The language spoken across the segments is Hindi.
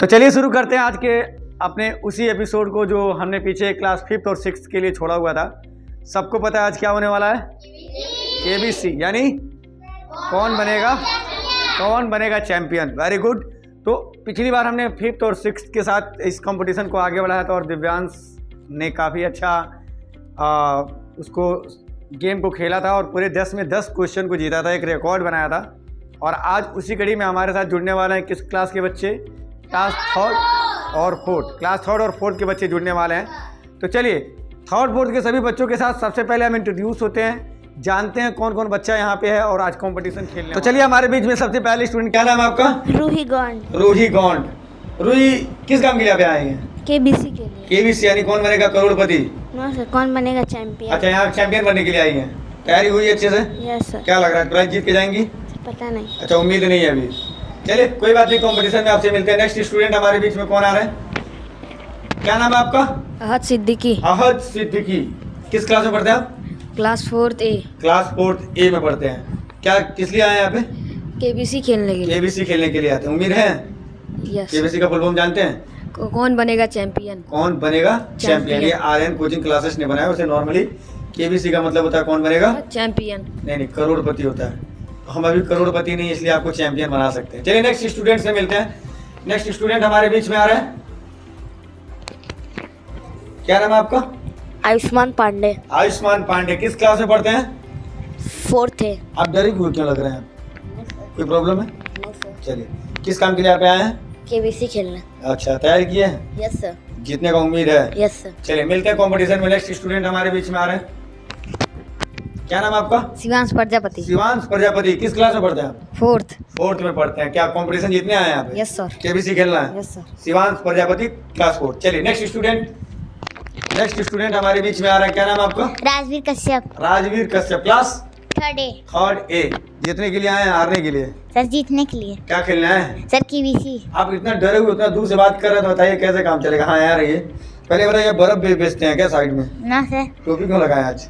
तो चलिए शुरू करते हैं आज के अपने उसी एपिसोड को जो हमने पीछे क्लास 5th और 6th के लिए छोड़ा हुआ था। सबको पता है आज क्या होने वाला है? केबीसी, यानी कौन बनेगा चैंपियन। Very good. तो पिछली बार हमने 5th और 6th के साथ इस कंपटीशन को आगे बढ़ाया था और दिव्यांश ने काफ़ी अच्छा उसको गेम को खेला था और पूरे 10 में 10 क्वेश्चन को जीता था, एक रिकॉर्ड बनाया था। और आज उसी कड़ी में हमारे साथ जुड़ने वाले हैं किस क्लास के बच्चे? क्लास 3rd और 4th के बच्चे जुड़ने वाले हैं। तो चलिए 3rd 4th के सभी बच्चों के साथ सबसे पहले हम इंट्रोड्यूस होते हैं, जानते हैं कौन कौन बच्चा यहाँ पे है और आज कंपटीशन खेलने। तो चलिए हमारे बीच में सबसे पहले स्टूडेंट, क्या नाम है आपका? रूही गॉन्ड। रूही किस काम के लिए आप आए हैं? केबीसी के लिए। केबीसी यानी कौन बनेगा करोड़पति? नो सर, कौन बनेगा चैंपियन। अच्छा, यहाँ चैंपियन बनने के लिए आई हैं। तैयारी हुई अच्छे से? Yes sir. क्या लग रहा है प्राइज जीत के जाएंगी? पता नहीं। अच्छा, उम्मीद नहीं है अभी। चलिए कोई बात नहीं, कंपटीशन में आपसे मिलते हैं। नेक्स्ट स्टूडेंट हमारे बीच में कौन आ रहा है? क्या नाम है आपका? अहद सिद्दीकी। अहद सिद्दीकी। किस क्लास में पढ़ते हैं आप? Class 4th A। Class 4th A में पढ़ते हैं। क्या किस लिए आए हैं यहाँ पे? केबीसी खेलने के लिए। केबीसी खेलने के लिए आते हैं। उम्मीद है? यस। केबीसी का फुल फॉर्म जानते हैं? कौन बनेगा चैंपियन। कौन बनेगा चैंपियन। ये आर्यन कोचिंग क्लासेस ने बनाया। उसे नॉर्मली केबीसी का मतलब होता है कौन बनेगा चैंपियन। नहीं, करोड़पति होता है। हम अभी करोड़पति नहीं, इसलिए आपको चैंपियन बना सकते हैं। चलिए नेक्स्ट स्टूडेंट से मिलते हैं। नेक्स्ट स्टूडेंट हमारे बीच में आ रहा है। क्या नाम है आपका? आयुष्मान पांडे। आयुष्मान पांडे। किस क्लास में पढ़ते हैं? 4th A। आप डरे क्यों लग रहे हैं? कोई प्रॉब्लम है? चलिए, किस काम के लिए आप आए हैं? केबीसी खेलने। अच्छा, तैयारी किए हैं? Yes sir. जीतने का उम्मीद है? Yes sir. चलिए मिलते हैं कंपटीशन में। नेक्स्ट स्टूडेंट हमारे बीच में आ रहे हैं। क्या नाम है आपका? शिवांश प्रजापति। शिवांश प्रजापति। किस क्लास में पढ़ते हैं आप? 4th में पढ़ते हैं। क्या कंपटीशन जीतने आए हैं यहाँ पे? Yes sir. केबीसी खेलना है? Yes sir. Shivansh Prajapati class 4। चलिए नेक्स्ट स्टूडेंट हमारे बीच में आ रहा है। क्या नाम है आपका? Rajveer Kashyap. Rajveer Kashyap. Class 3rd A। जीतने के लिए आए हैं हारने के लिए? सर जीतने के लिए। क्या खेलना है? Sir KBC. आप इतना डरे हुए, उतना दूर से बात कर रहे हैं, तो बताइए कैसे काम चलेगा। हाँ यार, ये पहले बताइए, बर्फ भी बेचते हैं क्या साइड में? ना सर। टोपी क्यों लगाए आज?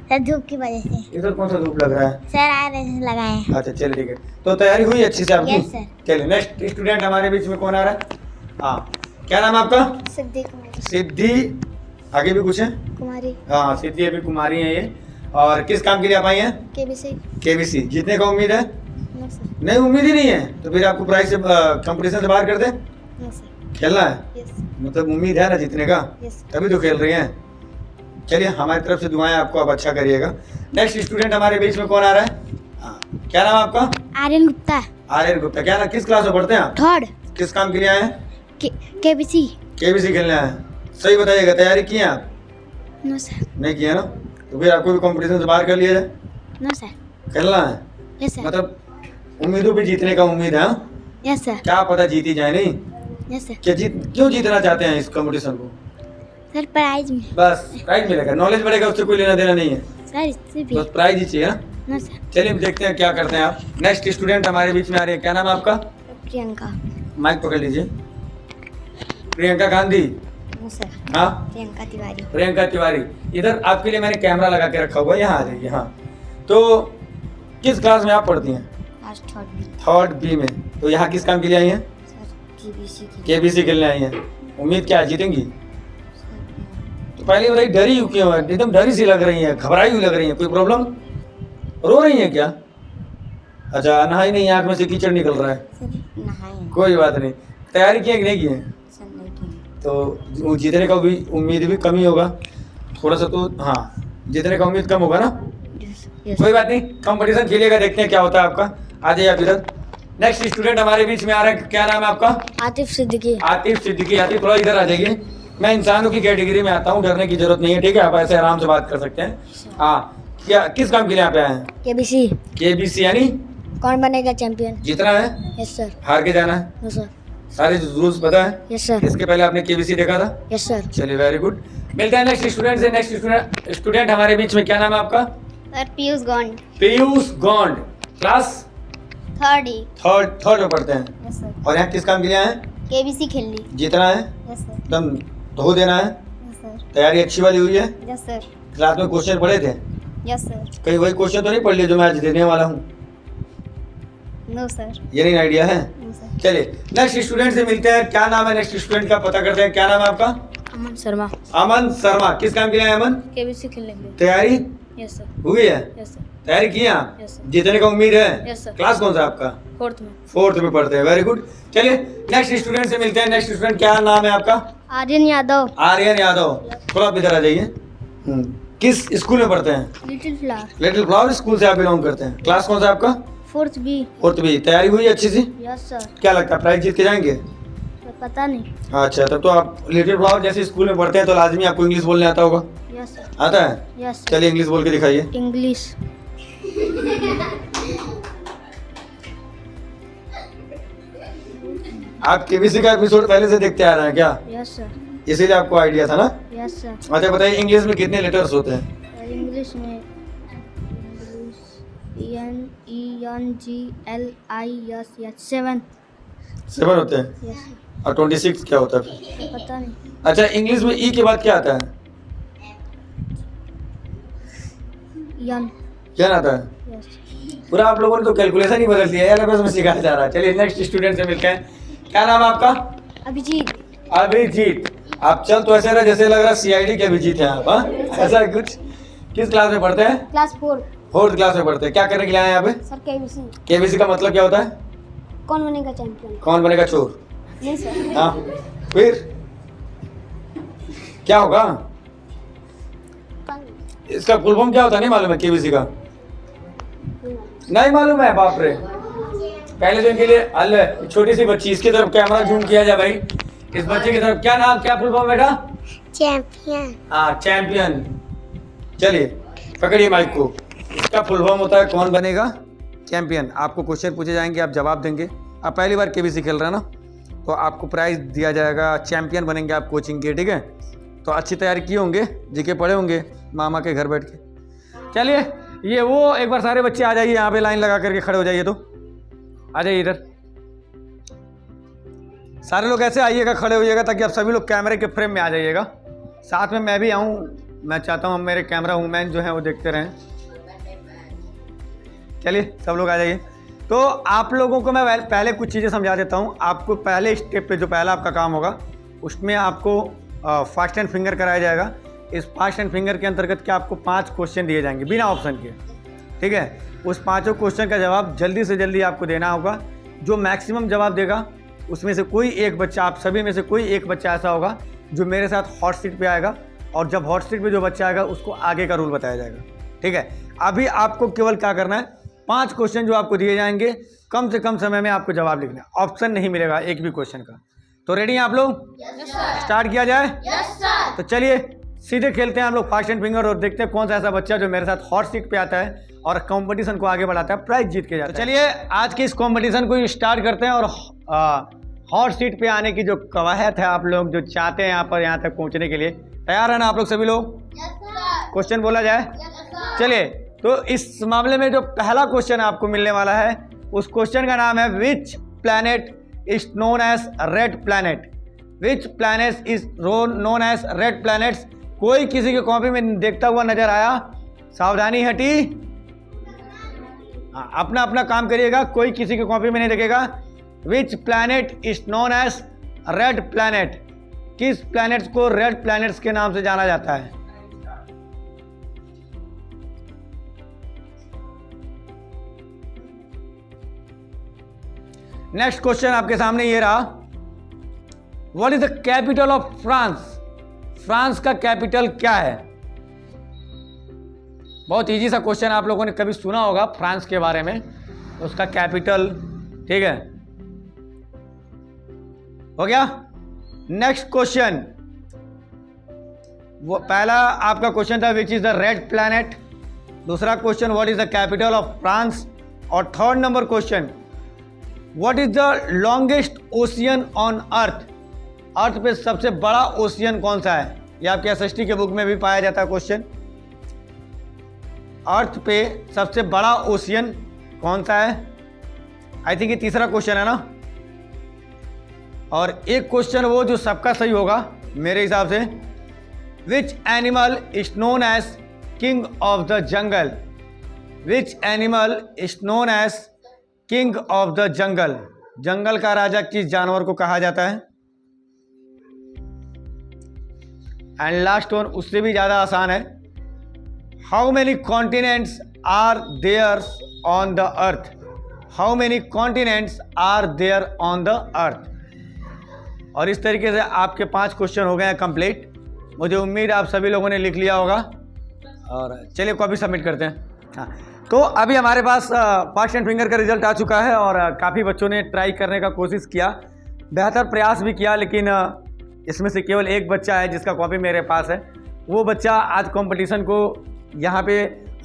सर धूप की वजह से। इधर कौन सा धूप लग रहा है? सर आ रहे हैं, लगाए हैं। अच्छा चलिए ठीक है। तो तैयारी हुई अच्छी से आपकी? Yes sir. चलिए नेक्स्ट स्टूडेंट हमारे बीच में कौन आ रहा है? हाँ, क्या नाम है आपका? सिद्धि कुमारी। सिद्धि। आगे भी कुछ है? कुमारी। हाँ, सिद्धि अभी कुमारी है ये। और किस काम के लिए आप आई हैं? केबीसी। केबीसी। जीतने का उम्मीद है? No sir. नहीं, उम्मीद ही नहीं है तो फिर आपको प्राइज से कंपटीशन से बाहर कर दें? No sir. खेलना है? यस। मतलब उम्मीद है ना जीतने का, यस। तभी तो खेल रही हैं। चलिए हमारी तरफ से दुआएं आपको, आप अच्छा करिएगा। नेक्स्ट स्टूडेंट हमारे बीच में कौन आ रहा है? हाँ, क्या नाम है आपका? आर्यन गुप्ता। आर्यन गुप्ता। क्या नाम, किस क्लास में पढ़ते हैं आप? 3rd। किस काम के लिए आए हैं? केबीसी। केबीसी खेलने आए हैं। सही बताइएगा, तैयारी की है आप? No sir. नहीं किया ना, तो फिर आपको भी कंपटीशन से बाहर कर लिया जाए। No sir. खेलना है यस सर। मतलब उम्मीदों पे जीतने का उम्मीद है। हाँ? Yes sir. क्या पता जीती जाए। नहीं, यस सर। क्यों जीतना चाहते हैं इस कंपटीशन को? सर प्राइज में। बस प्राइज मिलेगा, नॉलेज बढ़ेगा, उससे कोई लेना देना नहीं है। सर इससे भी। बस प्राइज ही चाहिए ना। No sir. चलिए देखते हैं क्या करते हैं आप। नेक्स्ट स्टूडेंट हमारे बीच में आ रही है। क्या नाम है आपका? प्रियंका। माइक पकड़ लीजिए। प्रियंका गांधी। No sir. हाँ, प्रियंका तिवारी। प्रियंका तिवारी। इधर आपके लिए मैंने कैमरा लगा के रखा हुआ है, यहाँ आ जाइए। हाँ, तो किस क्लास में आप पढ़ती हैं? आज 3rd B। 3rd B में। तो यहाँ किस काम के लिए आई हैं? सर केबीसी की। केबीसी खेलने आई हैं। उम्मीद क्या है, जीतेंगी? तो पहले बताइए, डरी क्यों है? एकदम डरी सी लग रही है, घबराई हुई लग रही है। कोई प्रॉब्लम? रो रही है क्या? अच्छा, नहाई नहीं, आँख में से कीचड़ निकल रहा है। सर नहाए। कोई बात नहीं। तैयारी की है कि नहीं की है? सर नहीं की। तो जीतने का भी उम्मीद भी कम ही होगा थोड़ा सा। तो हाँ, जीतने का उम्मीद कम होगा ना। यस। कोई बात नहीं, कंपटीशन खेलिएगा, देखते हैं क्या होता है आपका। आ जाइए आप इधर। नेक्स्ट स्टूडेंट हमारे बीच में आ रहा है। क्या नाम है आपका? आतिफ सिद्दीकी। आतिफ सिद्दीकी। आतिफ थोड़ा इधर आ जाइए। मैं इंसानों की कैटेगरी में आता हूँ, डरने की जरूरत नहीं है, ठीक है? आप ऐसे आराम से बात कर सकते हैं। हाँ, क्या किस काम के लिए आप आए हैं? केबीसी। केबीसी यानी कौन बनेगा चैंपियन। जीतना है? Yes sir. हार के जाना है? No sir. सारे रूल्स पता है? Yes sir. इसके पहले आपने केबीसी देखा था? Yes sir. चलिए वेरी गुड। मिलते हैं नेक्स्ट स्टूडेंट से। नेक्स्ट स्टूडेंट हमारे बीच में। क्या नाम है आपका? Sir Piyush Gond. Piyush Gond. Class 3rd A। Third में पढ़ते हैं। Yes sir. और यहाँ किस काम के लिए आए हैं? केबीसी खेलनी। जीतना है? Yes sir. एकदम धो देना है। Yes sir. तैयारी अच्छी वाली हुई है? Yes sir. क्लास में क्वेश्चन पढ़े थे? Yes sir. कहीं वही क्वेश्चन तो नहीं पढ़ लिए जो मैं आज देने वाला हूँ? No, sir. ये नहीं आइडिया है? No, sir. चलिए नेक्स्ट स्टूडेंट से मिलते हैं। क्या नाम है नेक्स्ट स्टूडेंट का, पता करते हैं। क्या नाम है आपका? Aman Sharma. अमन शर्मा। किस काम के लिए आए अमन? KBC खेलने के लिए. तैयारी Yes, sir. हुई है? Yes, sir. तैयारी की आप? Yes, sir. जीतने का उम्मीद है? Yes, sir. क्लास कौन सा आपका? 4th में. 4th में पढ़ते हैं, वेरी गुड। चलिए नेक्स्ट स्टूडेंट से मिलते हैं। नेक्स्ट स्टूडेंट क्या नाम है आपका? आर्यन यादव. आर्यन यादव। थोड़ा आप इधर आ जाइए। किस स्कूल में पढ़ते हैं? Little Flower. Little flower school से आप बिलोंग करते हैं। क्लास कौन सा आपका? 4th B. 4th भी। तैयारी हुई अच्छी सी? Yes, sir. क्या लगता है प्राइज जीत के जाएंगे? पता नहीं. अच्छा, तब तो आप लिटिल फ्लावर जैसे स्कूल में पढ़ते हैं तो लाजमी आपको इंग्लिश बोलने आता होगा। Yes, sir. आता है? Yes, sir. चलिए इंग्लिश बोल के दिखाइए। English. आप केबीसी का एपिसोड पहले से देखते आ रहे हैं क्या? Yes, sir. इसीलिए आपको आइडिया था ना? Yes, sir. अच्छा बताइए इंग्लिश में कितने लेटर्स होते हैं? इंग्लिश में ENGLIS 7. 7 होते हैं। Yes, sir. और 26 क्या होता है? पता नहीं. अच्छा इंग्लिश में ई के बाद क्या आता है? Yan. क्या आता है? Yes. पूरा आप लोगों ने तो कैलकुलेशन ही बदल दिया है, एलएफएस में सिखाया जा रहा है। चलिए नेक्स्ट स्टूडेंट से मिलते हैं। क्या नाम है आपका? अभिजीत. अभिजीत। आप चल तो ऐसे रहा जैसे लग रहा है सीआईडी के अभिजीत हैं आप, हाँ? ऐसा है कुछ? किस क्लास में पढ़ते हैं? क्लास 4. 4th क्लास में पढ़ते हैं। क्या करने के लिए आए हैं यहाँ पे? Sir KBC. केबीसी का मतलब क्या होता है? कौन बनेगा चैंपियन? कौन बनेगा चोर? नहीं सर. हाँ फिर क्या होगा? इसका फुल फॉर्म क्या होता है नहीं मालूम है केबीसी का? नहीं मालूम है? बाप रे। पहले तो इनके लिए अल्लाह छोटी सी बच्ची, इसकी तरफ कैमरा जूम किया जाए भाई। इस बच्चे की तरफ क्या नाम, क्या फुल फॉर्म बेटा? चैंपियन. हाँ चैंपियन। चलिए पकड़िए माइक को। इसका फुल फॉर्म होता है कौन बनेगा चैंपियन। आपको क्वेश्चन पूछे जाएंगे, आप जवाब देंगे। आप पहली बार केबीसी खेल रहे हैं ना, तो आपको प्राइज दिया जाएगा, चैंपियन बनेंगे आप कोचिंग के, ठीक है? तो अच्छी तैयारी किए होंगे, जीके पढ़े होंगे मामा के घर बैठ के। चलिए ये वो एक बार सारे बच्चे आ जाइए यहाँ पे, लाइन लगा करके खड़े हो जाइए। तो आ जाइए इधर, सारे लोग ऐसे आइएगा, खड़े होइएगा ताकि आप सभी लोग कैमरे के फ्रेम में आ जाइएगा। साथ में मैं भी आऊँ, मैं चाहता हूँ मेरे कैमरा वूमैन जो है वो देखते रहें। चलिए सब लोग आ जाइए। तो आप लोगों को मैं पहले कुछ चीज़ें समझा देता हूँ। आपको पहले स्टेप पे जो पहला आपका काम होगा उसमें आपको फास्ट एंड फिंगर कराया जाएगा। इस फास्ट एंड फिंगर के अंतर्गत क्या आपको 5 क्वेश्चन दिए जाएंगे बिना ऑप्शन के, ठीक है? उस 5 क्वेश्चन का जवाब जल्दी से जल्दी आपको देना होगा। जो मैक्सिमम जवाब देगा उसमें से कोई एक बच्चा, आप सभी में से कोई एक बच्चा ऐसा होगा जो मेरे साथ हॉट सीट पे आएगा, और जब हॉट सीट पे जो बच्चा आएगा उसको आगे का रूल बताया जाएगा, ठीक है? अभी आपको केवल क्या करना है, 5 क्वेश्चन जो आपको दिए जाएंगे, कम से कम समय में आपको जवाब लिखना है। ऑप्शन नहीं मिलेगा एक भी क्वेश्चन का। तो रेडी हैं आप लोग? स्टार्ट किया जाए? तो चलिए सीधे खेलते हैं हम लोग फास्ट एंड फिंगर, और देखते हैं कौन सा ऐसा बच्चा जो मेरे साथ हॉट सीट पे आता है और कंपटीशन को आगे बढ़ाता है, प्राइज जीत के जाता है। तो चलिए आज के इस कंपटीशन को स्टार्ट करते हैं। और हॉट सीट पे आने की जो कवायद है, आप लोग जो चाहते हैं यहाँ तक पहुँचने के लिए, तैयार है ना आप लोग सभी लोग? क्वेश्चन बोला जाए? चलिए तो इस मामले में जो पहला क्वेश्चन आपको मिलने वाला है, उस क्वेश्चन का नाम है which planet is known as red planet. Which planet is known as red planets. कोई किसी की कॉपी में देखता हुआ नजर आया? सावधानी हटी, अपना अपना काम करिएगा, कोई किसी की कॉपी में नहीं देखेगा। Which planet is known as red planet. किस प्लैनेट्स को रेड प्लैनेट्स के नाम से जाना जाता है? नेक्स्ट क्वेश्चन आपके सामने ये रहा, what is the capital of France. France का कैपिटल क्या है? बहुत इजी सा क्वेश्चन, आप लोगों ने कभी सुना होगा फ्रांस के बारे में, उसका कैपिटल, ठीक है? हो गया। नेक्स्ट क्वेश्चन, वो पहला आपका क्वेश्चन था which is the red planet. दूसरा question what is the capital of France. और third number question, what is the longest ocean on earth. Earth पे सबसे बड़ा ओशियन कौन सा है? ये आपके एसएसटी के बुक में भी पाया जाता है क्वेश्चन। अर्थ पे सबसे बड़ा ओशियन कौन सा है? आई थिंक ये तीसरा क्वेश्चन है ना। और एक क्वेश्चन वो जो सबका सही होगा मेरे हिसाब से, which animal is known as king of the jungle. Which animal is known as king of the jungle, जंगल का राजा किस जानवर को कहा जाता है? एंड लास्ट वन उससे भी ज्यादा आसान है, how many continents are there on the earth? How many continents are there on the earth? और इस तरीके से आपके 5 क्वेश्चन हो गए हैं कंप्लीट। मुझे उम्मीद है आप सभी लोगों ने लिख लिया होगा। और चलिए कॉपी सबमिट करते हैं। हाँ, तो अभी हमारे पास फास्ट एंड फिंगर का रिजल्ट आ चुका है और काफ़ी बच्चों ने ट्राई करने का कोशिश किया, बेहतर प्रयास भी किया, लेकिन इसमें से केवल एक बच्चा है जिसका कॉपी मेरे पास है। वो बच्चा आज कंपटीशन को यहाँ पे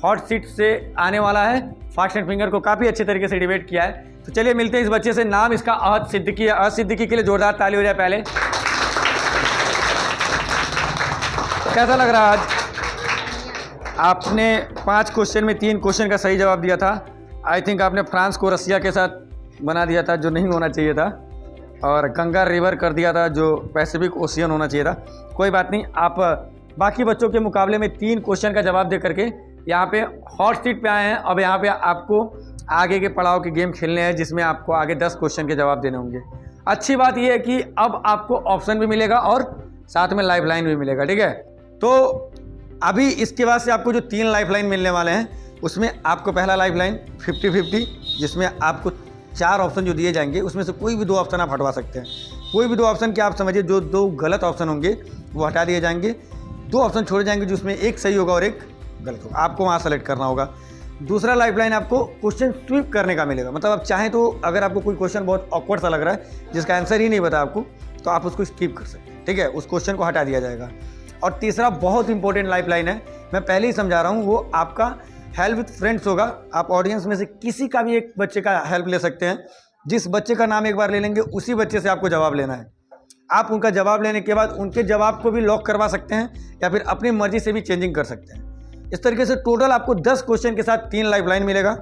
हॉट सीट से आने वाला है। फास्ट एंड फिंगर को काफ़ी अच्छे तरीके से डिबेट किया है। तो चलिए मिलते हैं इस बच्चे से। नाम इसका अहद सिद्दीकी है। अहद सिद्दीकी के लिए जोरदार ताली हो जाए पहले। कैसा लग रहा है आज? आपने 5 क्वेश्चन में 3 क्वेश्चन का सही जवाब दिया था। आई थिंक आपने फ्रांस को रसिया के साथ बना दिया था, जो नहीं होना चाहिए था, और गंगा रिवर कर दिया था, जो पैसिफिक ओशियन होना चाहिए था। कोई बात नहीं, आप बाकी बच्चों के मुकाबले में 3 क्वेश्चन का जवाब दे करके यहाँ पे हॉट सीट पे आए हैं। अब यहाँ पे आपको आगे के पड़ाव के गेम खेलने हैं, जिसमें आपको आगे 10 क्वेश्चन के जवाब देने होंगे। अच्छी बात यह है कि अब आपको ऑप्शन भी मिलेगा और साथ में लाइफ लाइन भी मिलेगा, ठीक है? तो अभी इसके बाद से आपको जो 3 लाइफ लाइन मिलने वाले हैं, उसमें आपको पहला लाइफ लाइन 50-50, जिसमें आपको 4 ऑप्शन जो दिए जाएंगे, उसमें से कोई भी 2 ऑप्शन आप हटवा सकते हैं। कोई भी 2 ऑप्शन के आप समझिए, जो 2 गलत ऑप्शन होंगे वो हटा दिए जाएंगे। 2 ऑप्शन छोड़े जाएंगे जिसमें एक सही होगा और एक गलत होगा, आपको वहाँ सेलेक्ट करना होगा। दूसरा लाइफ लाइन आपको क्वेश्चन स्वीप करने का मिलेगा। मतलब आप चाहें तो अगर आपको कोई क्वेश्चन बहुत ऑकवर्ड सा लग रहा है, जिसका आंसर ही नहीं पता आपको, तो आप उसको स्किप कर सकते हैं, ठीक है? उस क्वेश्चन को हटा दिया जाएगा। और तीसरा बहुत इंपॉर्टेंट लाइफ लाइन है, मैं पहले ही समझा रहा हूँ, वो आपका हेल्प विथ फ्रेंड्स होगा। आप ऑडियंस में से किसी का भी एक बच्चे का हेल्प ले सकते हैं। जिस बच्चे का नाम एक बार ले लेंगे, उसी बच्चे से आपको जवाब लेना है। आप उनका जवाब लेने के बाद उनके जवाब को भी लॉक करवा सकते हैं या फिर अपनी मर्जी से भी चेंजिंग कर सकते हैं। इस तरीके से टोटल आपको 10 क्वेश्चन के साथ 3 लाइफ लाइन मिलेगा,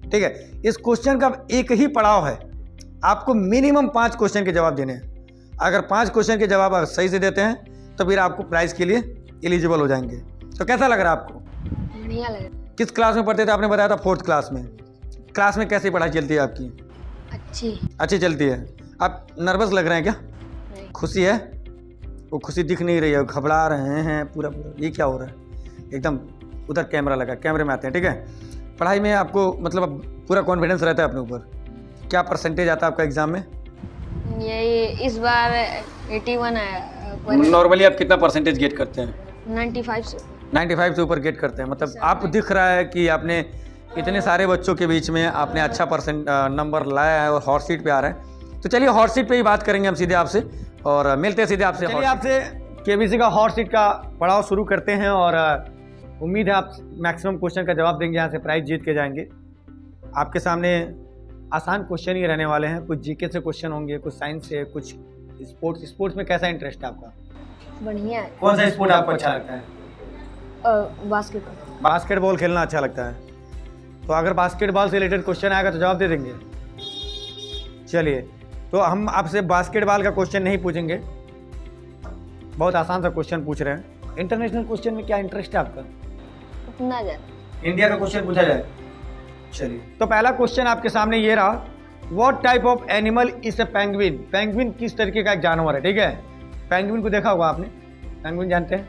ठीक है? इस क्वेश्चन का एक ही पड़ाव है, आपको मिनिमम 5 क्वेश्चन के जवाब देने हैं। अगर 5 क्वेश्चन के जवाब अगर सही से देते हैं तो फिर आपको प्राइज के लिए एलिजिबल हो जाएंगे। तो कैसा लग रहा है आपको? बढ़िया लग रहा। किस क्लास में पढ़ते थे? आपने बताया था 4th क्लास में। क्लास में कैसी पढ़ाई चलती है आपकी? अच्छी चलती है। आप नर्वस लग रहे हैं क्या? नहीं। खुशी है? वो खुशी दिख नहीं रही है, घबरा रहे हैं पूरा। ये क्या हो रहा है? एकदम उधर कैमरा लगा, कैमरे में आते हैं, ठीक है? पढ़ाई में आपको मतलब पूरा कॉन्फिडेंस रहता है अपने ऊपर। क्या परसेंटेज आता है आपका एग्जाम में? यही इस बार 81 आया। नॉर्मली आप कितना परसेंटेज गेट करते हैं? 95 से ऊपर गेट करते हैं। मतलब आप दिख रहा है कि आपने इतने सारे बच्चों के बीच में आपने अच्छा नंबर लाया है और हॉट सीट पे आ रहा है। तो चलिए हॉट सीट पे ही बात करेंगे हम सीधे आपसे, और मिलते हैं सीधे आपसे। चलिए आपसे केबीसी का हॉट सीट का पड़ाव शुरू करते हैं, और उम्मीद है आप मैक्सिमम क्वेश्चन का जवाब देंगे, यहाँ से प्राइज जीत के जाएंगे। आपके सामने आसान क्वेश्चन ही रहने वाले हैं। कुछ जीके से क्वेश्चन होंगे, कुछ साइंस से, कुछ स्पोर्ट्स में कैसा इंटरेस्ट है आपका? बढ़िया है। कौन सा स्पोर्ट आपको अच्छा लगता है? बास्केटबॉल। बास्केटबॉल खेलना अच्छा लगता है। तो अगर बास्केटबॉल से रिलेटेड क्वेश्चन आएगा तो जवाब दे देंगे? चलिए, तो हम आपसे बास्केटबॉल का क्वेश्चन नहीं पूछेंगे, बहुत आसान सा क्वेश्चन पूछ रहे हैं। इंटरनेशनल क्वेश्चन में क्या इंटरेस्ट है आपका? उतना ज़्यादा। इंडिया का क्वेश्चन पूछा जाए? चलिए, तो पहला क्वेश्चन आपके सामने ये रहा, what type of animal is a penguin? Penguin किस तरीके का एक जानवर है, ठीक है? पेंगुइन को देखा होगा आपने, पेंगुइन जानते हैं?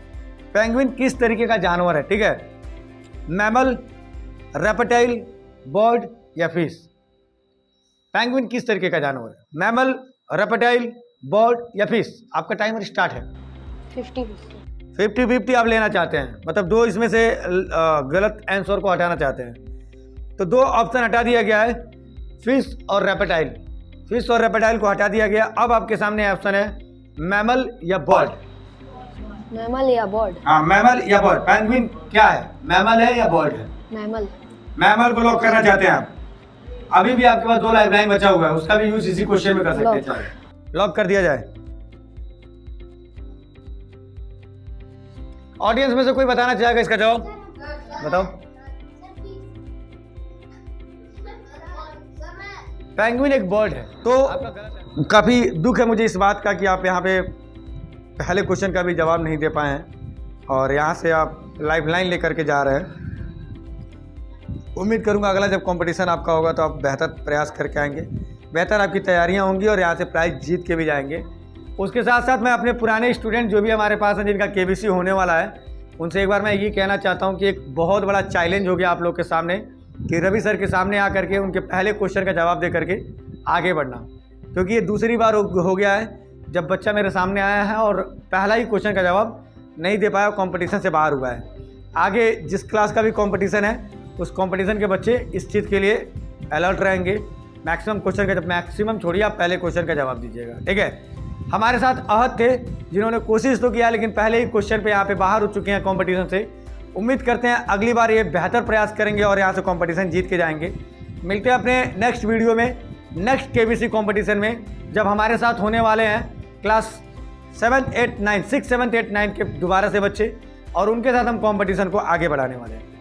पेंगुइन किस तरीके का जानवर है, ठीक है? मैमल, रेप्टाइल, बर्ड या फिश? पेंगुइन किस तरीके का जानवर है? मैमल, रेप्टाइल, बर्ड या फिश? आपका टाइमर स्टार्ट है। 50-50 आप लेना चाहते हैं, मतलब 2 इसमें से गलत आंसर को हटाना चाहते हैं। तो 2 ऑप्शन हटा दिया गया है, फिश और रेप्टाइल। फिश और रेप्टाइल को हटा दिया गया। अब आपके सामने ऑप्शन है मैमल या बर्ड। मैमल या बर्ड? हाँ, मैमल या बर्ड। पेंगुइन क्या है, मैमल है या बर्ड है? मैमल। मैमल को लॉक करना चाहते हैं आप? अभी भी आपके पास 2 लाइफ लाइन बचा हुआ है, उसका भी यूज इसी क्वेश्चन में कर सकते हैं। लॉक कर दिया जाए। ऑडियंस में से कोई बताना चाहेगा इसका जवाब? बताओ। पेंगुइन एक बर्ड है। तो काफ़ी दुख है मुझे इस बात का कि आप यहाँ पे पहले क्वेश्चन का भी जवाब नहीं दे पाए हैं और यहाँ से आप लाइफ लाइन लेकर के जा रहे हैं। उम्मीद करूंगा अगला जब कंपटीशन आपका होगा तो आप बेहतर प्रयास करके आएंगे, बेहतर आपकी तैयारियां होंगी और यहाँ से प्राइज़ जीत के भी जाएंगे। उसके साथ साथ मैं अपने पुराने स्टूडेंट जो भी हमारे पास हैं जिनका KBC होने वाला है, उनसे एक बार मैं ये कहना चाहता हूँ कि एक बहुत बड़ा चैलेंज हो गया आप लोग के सामने कि रवि सर के सामने आ करके उनके पहले क्वेश्चन का जवाब दे करके आगे बढ़ना, क्योंकि ये दूसरी बार हो गया है जब बच्चा मेरे सामने आया है और पहला ही क्वेश्चन का जवाब नहीं दे पाया, कंपटीशन से बाहर हुआ है। आगे जिस क्लास का भी कंपटीशन है उस कंपटीशन के बच्चे इस चीज़ के लिए अलर्ट रहेंगे। मैक्सिमम क्वेश्चन का जब मैक्सिमम छोड़िए, आप पहले क्वेश्चन का जवाब दीजिएगा, ठीक है। हमारे साथ अहद थे जिन्होंने कोशिश तो किया लेकिन पहले ही क्वेश्चन पे यहाँ पे बाहर हो चुके हैं कंपटीशन से। उम्मीद करते हैं अगली बार ये बेहतर प्रयास करेंगे और यहाँ से कंपटीशन जीत के जाएंगे। मिलते हैं अपने नेक्स्ट वीडियो में, नेक्स्ट KBC कंपटीशन में, जब हमारे साथ होने वाले हैं क्लास 7, 8, 9 6, 7, 8, 9 के दोबारा से बच्चे और उनके साथ हम कंपटीशन को आगे बढ़ाने वाले हैं।